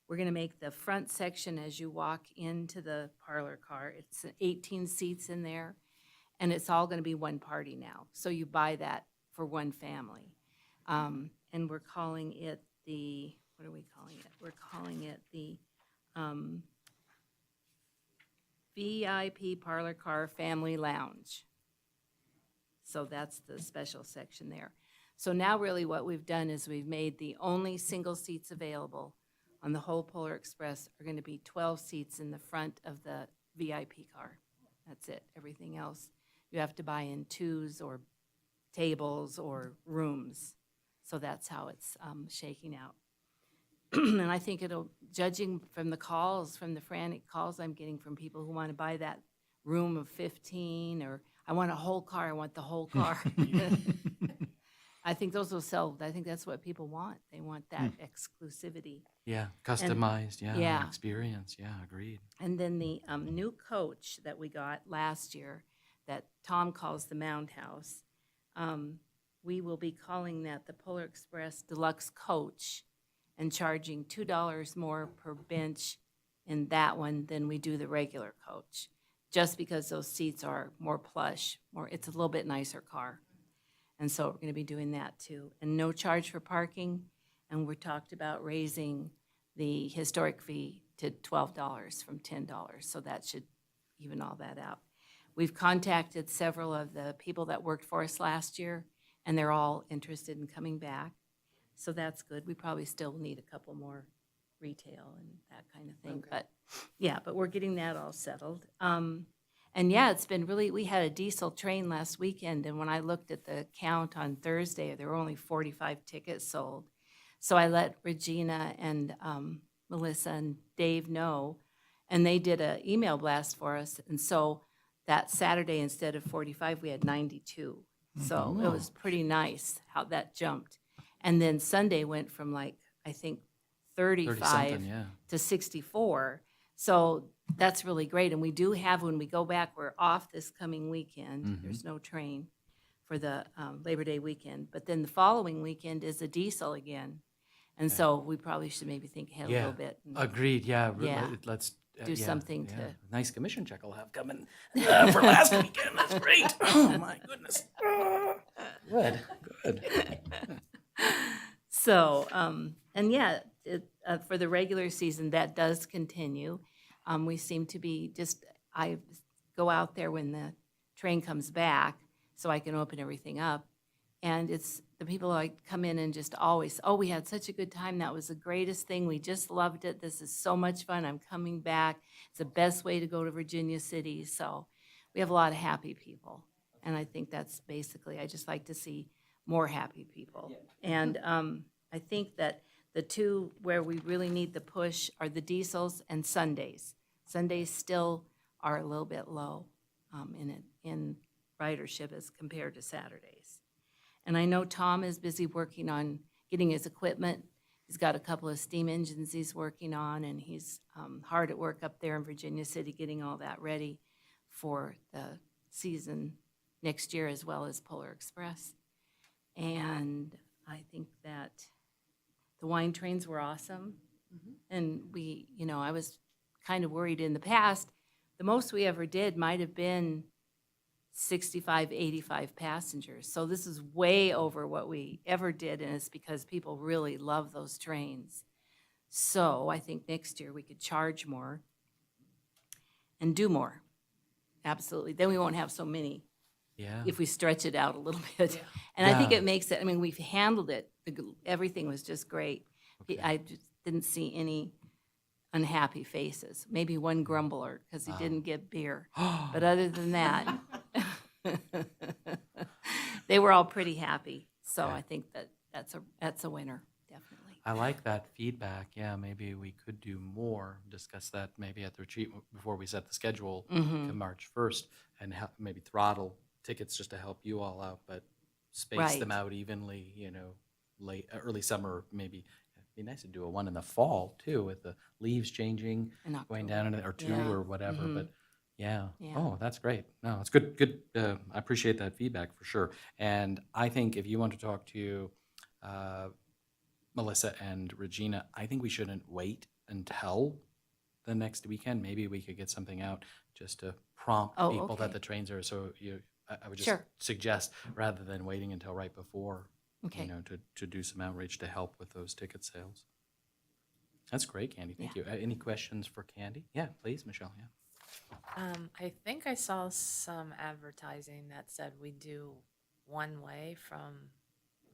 Speaker 10: We're going to make the front section as you walk into the parlor car. It's 18 seats in there, and it's all going to be one party now. So you buy that for one family. And we're calling it the, what are we calling it? We're calling it the VIP Parlor Car Family Lounge. So that's the special section there. So now really what we've done is we've made the only single seats available on the whole Polar Express are going to be 12 seats in the front of the VIP car. That's it. Everything else, you have to buy in twos or tables or rooms. So that's how it's shaking out. And I think it'll, judging from the calls, from the frantic calls I'm getting from people who want to buy that room of 15, or I want a whole car, I want the whole car. I think those will sell. I think that's what people want. They want that exclusivity.
Speaker 1: Yeah, customized,
Speaker 10: yeah.
Speaker 1: experience, yeah, agreed.
Speaker 10: And then the new coach that we got last year that Tom calls the Mound House, we will be calling that the Polar Express Deluxe Coach and charging $2 more per bench in that one than we do the regular coach, just because those seats are more plush, it's a little bit nicer car. And so we're going to be doing that too. And no charge for parking. And we're talked about raising the historic fee to $12 from $10. So that should even all that out. We've contacted several of the people that worked for us last year, and they're all interested in coming back. So that's good. We probably still need a couple more retail and that kind of thing.
Speaker 7: Okay.
Speaker 10: But yeah, but we're getting that all settled. And yeah, it's been really, we had a diesel train last weekend, and when I looked at the count on Thursday, there were only 45 tickets sold. So I let Regina and Melissa and Dave know, and they did an email blast for us. And so that Saturday, instead of 45, we had 92. So it was pretty nice how that jumped. And then Sunday went from like, I think, 35
Speaker 1: 30-something, yeah.
Speaker 10: to 64. So that's really great. And we do have, when we go back, we're off this coming weekend. There's no train for the Labor Day weekend. But then the following weekend is a diesel again. And so we probably should maybe think ahead a
Speaker 1: Yeah,
Speaker 10: little bit. And
Speaker 1: agreed, yeah.
Speaker 10: Yeah.
Speaker 1: Let's
Speaker 10: Do something
Speaker 1: yeah.
Speaker 10: to-
Speaker 1: Nice commission check I'll have coming for last weekend. That's great. Oh, my goodness. Good.
Speaker 10: So, and yeah, for the regular season, that does continue. We seem to be I go out there when the train comes back so I can open everything up. And it's the people like come in and just always, oh, we had such a good time. That was the greatest thing. We just loved it. This is so much fun. I'm coming back. It's the best way to go to Virginia City. So we have a lot of happy people. And I think that's basically, I just like to see more happy people. And I think that the two where we really need the push are the diesels and Sundays. Sundays still are a little bit low in ridership as compared to Saturdays. And I know Tom is busy working on getting his equipment. He's got a couple of steam engines he's working on, and he's hard at work up there in Virginia City getting all that ready for the season next year, as well as Polar Express. And I think that The wine trains were awesome. And we, I was kind of worried in the past, the most we ever did might have been 65, 85 passengers. So this is way over what we ever did, and it's because people really love those trains. So I think next year we could charge more and do more. Absolutely. Then we won't have so many
Speaker 1: Yeah.
Speaker 10: if we stretch it out a little bit. And I think
Speaker 1: Yeah.
Speaker 10: it makes it, we've handled it. Everything was just great.
Speaker 1: Okay.
Speaker 10: I just didn't see any unhappy faces. Maybe one grumbler because he didn't get beer. But other than that, they were all pretty happy. So
Speaker 1: Okay.
Speaker 10: I think that's a winner, definitely.
Speaker 1: I like that feedback. Yeah, maybe we could do more, discuss that maybe at the retreat before we set the schedule to March 1st, and maybe throttle tickets just to help you all out, but space them
Speaker 10: Right.
Speaker 1: out evenly, early summer, maybe. It'd be nice to do a one in the fall too, with the leaves changing,
Speaker 10: In
Speaker 1: going
Speaker 10: October.
Speaker 1: down, or two
Speaker 10: Yeah.
Speaker 1: or whatever, but yeah.
Speaker 10: Yeah.
Speaker 1: Oh, that's great. No, it's good. I appreciate that feedback for sure. And I think if you want to talk to Melissa and Regina, I think we shouldn't wait until the next weekend. Maybe we could get something out just to prompt
Speaker 10: Oh,
Speaker 1: people that
Speaker 10: okay.
Speaker 1: the trains are. So I would just
Speaker 10: Sure.
Speaker 1: suggest, rather than waiting until right before,
Speaker 10: Okay.
Speaker 1: to do some outreach to help with those ticket sales. That's great, Candy. Thank you. Any questions for Candy? Yeah, please, Michelle. Yeah.
Speaker 5: I think I saw some advertising that said we do one way from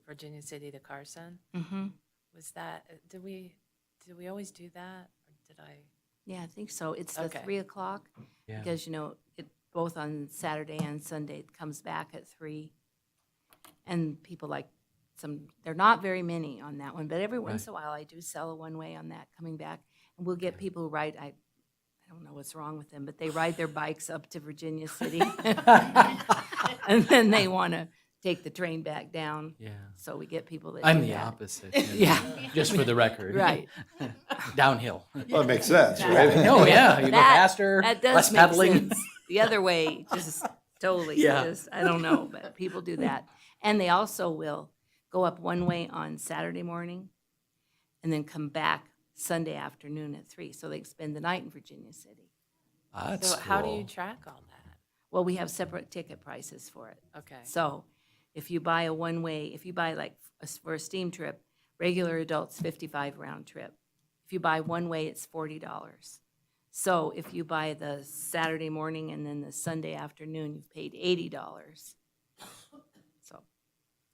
Speaker 5: Virginia City to Carson.
Speaker 10: Mm-hmm.
Speaker 5: Was that, did we always do that? Or did I?
Speaker 10: Yeah, I think so. It's the
Speaker 5: Okay.
Speaker 10: 3:00
Speaker 1: Yeah.
Speaker 10: because, it both on Saturday and Sunday, it comes back at 3. And people like they're not very many on that one, but every once in a while I do sell a one-way on that coming back. And we'll get people who ride, I don't know what's wrong with them, but they ride their bikes up to Virginia City. And then they want to take the train back down.
Speaker 1: Yeah.
Speaker 10: So we get people that
Speaker 1: I'm
Speaker 10: do
Speaker 1: the
Speaker 10: that.
Speaker 1: opposite.
Speaker 10: Yeah.
Speaker 1: Just for the record.
Speaker 10: Right.
Speaker 1: Downhill.
Speaker 3: Well, it makes sense,
Speaker 10: Exactly.
Speaker 3: right?
Speaker 1: No, yeah, you go
Speaker 10: That-
Speaker 1: faster,
Speaker 10: That does
Speaker 1: less
Speaker 10: make
Speaker 1: pedaling.
Speaker 10: sense. The other way, just totally,
Speaker 1: Yeah.
Speaker 10: I don't know, but people do that. And they also will go up one way on Saturday morning and then come back Sunday afternoon at 3. So they can spend the night in Virginia City.
Speaker 1: That's
Speaker 5: So how do you
Speaker 1: cool.
Speaker 5: track all that?
Speaker 10: Well, we have separate ticket prices for it.
Speaker 5: Okay.
Speaker 10: So if you buy a one-way, if you buy like for a steam trip, regular adults, 55 round trip. If you buy one way, it's $40. So if you buy the Saturday morning and then the Sunday afternoon, you've paid $80. So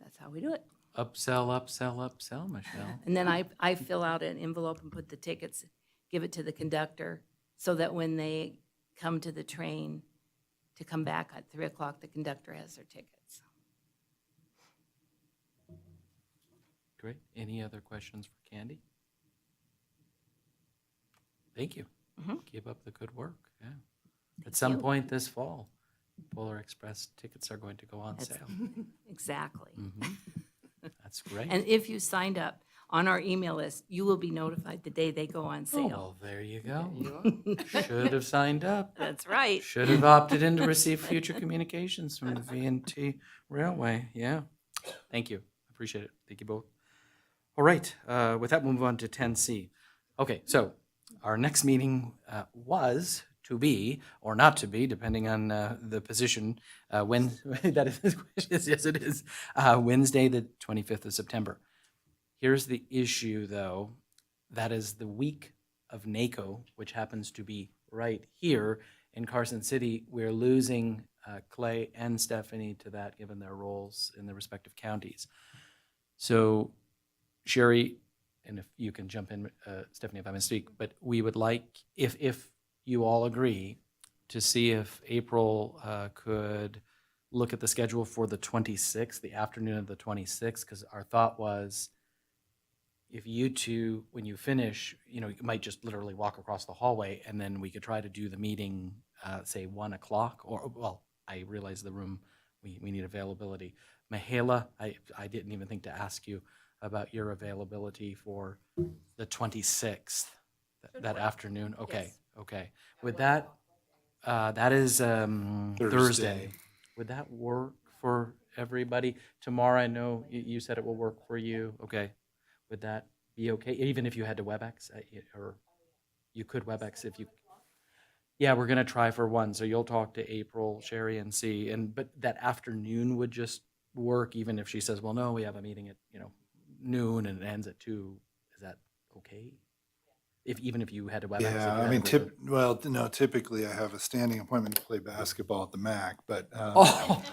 Speaker 10: that's how we do it.
Speaker 1: Upsell, upsell, upsell, Michelle.
Speaker 10: And then I fill out an envelope and put the tickets, give it to the conductor, so that when they come to the train to come back at 3:00, the conductor has their tickets.
Speaker 1: Great. Any other questions for Candy? Thank you.
Speaker 10: Mhm.
Speaker 1: Keep up the good work. Yeah. At some
Speaker 10: you.
Speaker 1: point this fall, Polar Express tickets are going to go on
Speaker 10: That's-
Speaker 1: sale.
Speaker 10: Exactly.
Speaker 1: Mhm. That's great.
Speaker 10: And if you signed up on our email list, you will be notified the day they go on
Speaker 1: Oh,
Speaker 10: sale.
Speaker 1: well, there you go. Should have signed up.
Speaker 10: That's right.
Speaker 1: Should have opted in to receive future communications from the VNT Railway. Yeah. Thank you. Appreciate it. Thank you both. All right. With that, we'll move on to 10C. Okay, so our next meeting was to be, or not to be, depending on the position, when, that is the question. Yes, it is, Wednesday, the 25th of September. Here's the issue, though. That is the week of NACO, which happens to be right here in Carson City. We're losing Clay and Stephanie to that, given their roles in the respective counties. So, Sherry, and if you can jump in, Stephanie, if I misspeak, but we would like, if you all agree, to see if April could look at the schedule for the 26th, the afternoon of the 26th, because our thought was, if you two, when you finish, you might just literally walk across the hallway, and then we could try to do the meeting, say 1 o'clock, or, well, I realize the room, we need availability. Mihaela, I didn't even think to ask you about your availability for the 26th, that afternoon. Okay,
Speaker 7: Yes.
Speaker 1: okay. Would that, that is Thursday. Would that work for everybody? Tomorrow, I know you said it will work for you. Okay. Would that be okay, even if you had to WebEx, or you could WebEx if you, yeah, we're gonna try for one, so you'll talk to April, Sherry, and see, but that afternoon would just work, even if she says, well, no, we have a meeting at, noon and it ends at 2, is that okay? Even if you had to WebEx? if you
Speaker 3: Yeah, I
Speaker 1: had
Speaker 3: mean,
Speaker 1: to work
Speaker 3: well, no, typically I have a standing appointment to play basketball at the MAC, but
Speaker 1: Oh.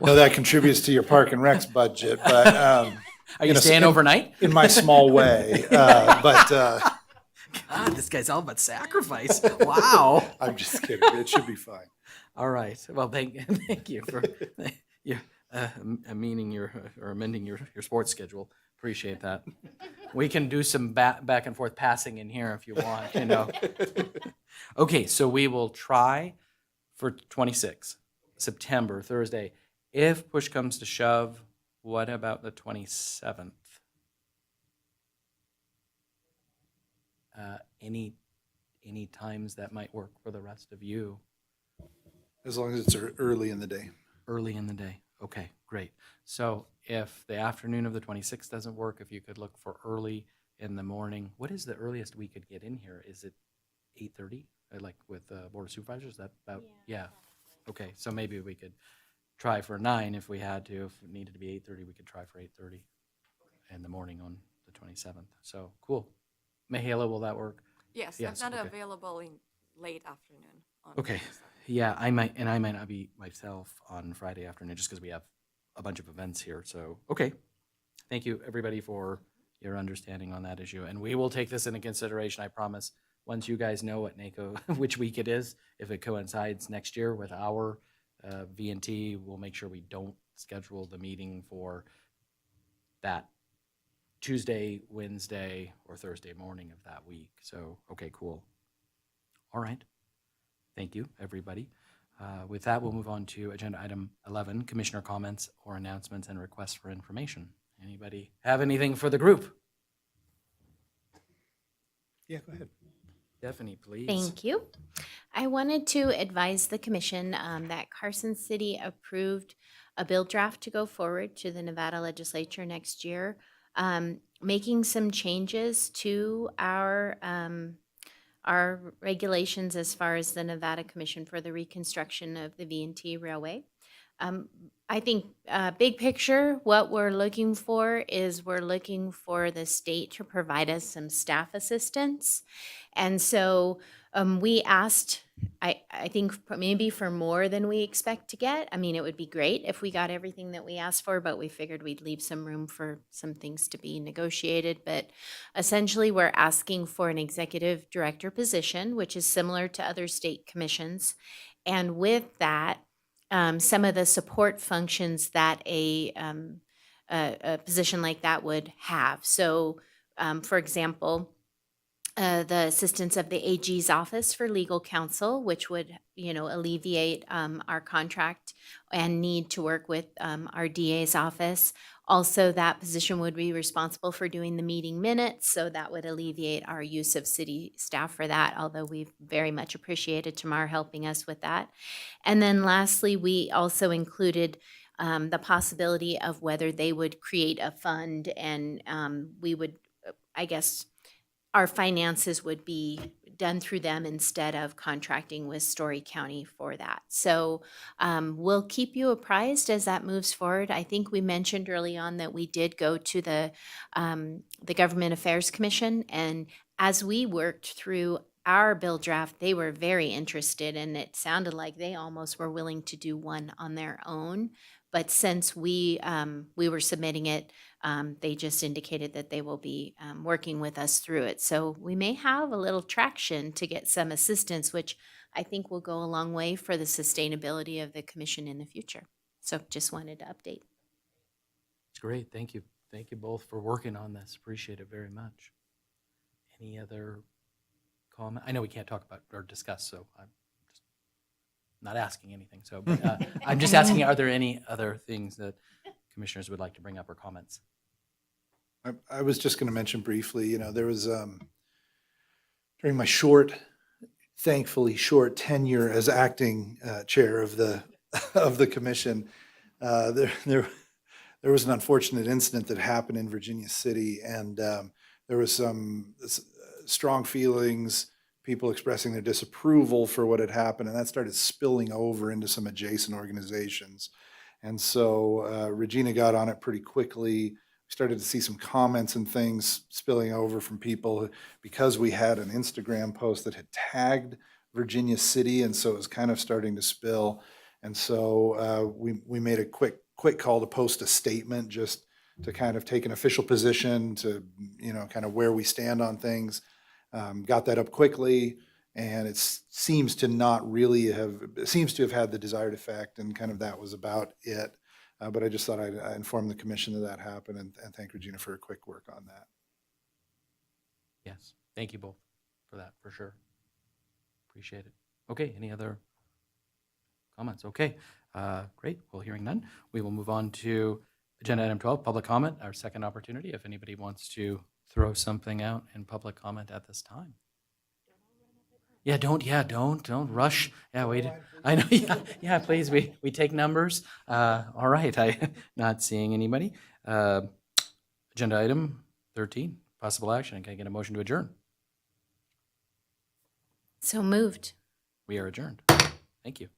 Speaker 3: no, that contributes to your Park and Rec's budget, but
Speaker 1: Are you staying overnight?
Speaker 3: in my small way.
Speaker 1: God, this guy's all about sacrifice. Wow.
Speaker 3: I'm just kidding. It should be fine.
Speaker 1: All right. Well, thank you for your amending your sports schedule. Appreciate that. We can do some back and forth passing in here if you want. Okay, so we will try for 26 September, Thursday. If push comes to shove, what about the 27th? Any times that might work for the rest of you?
Speaker 3: As long as it's early in the day.
Speaker 1: Early in the day. Okay, great. So if the afternoon of the 26th doesn't work, if you could look for early in the morning, what is the earliest we could get in here? Is it 8:30? Like with the Board of Supervisors? Is that about? Yeah. Okay, so maybe we could try for 9 if we had to. If it needed to be 8:30, we could try for 8:30 in the morning on the 27th. So cool. Mihaela, will that work?
Speaker 7: Yes,
Speaker 1: Yes,
Speaker 7: I'm not
Speaker 1: okay.
Speaker 7: available in late afternoon. On
Speaker 1: Okay.
Speaker 7: Thursday.
Speaker 1: Yeah, I might not be myself on Friday afternoon just because we have a bunch of events here. So, okay. Thank you, everybody, for your understanding on that issue. And we will take this into consideration, I promise. Once you guys know what NACO, which week it is, if it coincides next year with our V&T, we'll make sure we don't schedule the meeting for that Tuesday, Wednesday, or Thursday morning of that week. So, okay, cool. All right. Thank you, everybody. With that, we'll move on to agenda item 11, commissioner comments or announcements and requests for information. Anybody have anything for the group?
Speaker 3: Yeah, go ahead.
Speaker 1: Stephanie, please.
Speaker 4: Thank you. I wanted to advise the commission that Carson City approved a bill draft to go forward to the Nevada legislature next year, making some changes to our regulations as far as the Nevada Commission for the Reconstruction of the V&T Railway. I think big picture, what we're looking for is we're looking for the state to provide us some staff assistance. And so we asked, I think maybe for more than we expect to get. I mean, it would be great if we got everything that we asked for, but we figured we'd leave some room for some things to be negotiated. But essentially, we're asking for an executive director position, which is similar to other state commissions. And with that, some of the support functions that a position like that would have. So, for example, the assistance of the AG's office for legal counsel, which would, alleviate our contract and need to work with our DA's office. Also, that position would be responsible for doing the meeting minutes, so that would alleviate our use of city staff for that, although we've very much appreciated Tamar helping us with that. And then lastly, we also included the possibility of whether they would create a fund and we would, I guess, our finances would be done through them instead of contracting with Story County for that. So we'll keep you apprised as that moves forward. I think we mentioned early on that we did go to the Government Affairs Commission, and as we worked through our bill draft, they were very interested, and it sounded like they almost were willing to do one on their own. But since we were submitting it, they just indicated that they will be working with us through it. So we may have a little traction to get some assistance, which I think will go a long way for the sustainability of the commission in the future. So just wanted to update.
Speaker 1: It's great. Thank you. Thank you both for working on this. Appreciate it very much. Any other comment? I know we can't talk about or discuss, so I'm just not asking anything. So but, I'm just asking, are there any other things that commissioners would like to bring up or comments?
Speaker 3: I was just going to mention briefly, there was, during my thankfully short tenure as acting chair of the commission, there there was an unfortunate incident that happened in Virginia City, and there was some strong feelings, people expressing their disapproval for what had happened, and that started spilling over into some adjacent organizations. And so Regina got on it pretty quickly. We started to see some comments and things spilling over from people because we had an Instagram post that had tagged Virginia City, and so it was kind of starting to spill. And so we made a quick call to post a statement just to kind of take an official position to, kind of where we stand on things. Got that up quickly, and it seems to have had the desired effect, and kind of that was about it. But I just thought I'd inform the commission that happened, and thank Regina for her quick work on that.
Speaker 1: Yes, thank you both for that, for sure. Appreciate it. Okay, any other comments? Okay, great. Well, hearing none, we will move on to agenda item 12, public comment, our second opportunity. If anybody wants to throw something out in public comment at this time. Don't rush. Yeah, wait. I know, yeah, please, we take numbers. All right, I not seeing anybody. Agenda item 13, possible action. Can I get a motion to adjourn?
Speaker 4: So moved.
Speaker 1: We are adjourned. Thank you.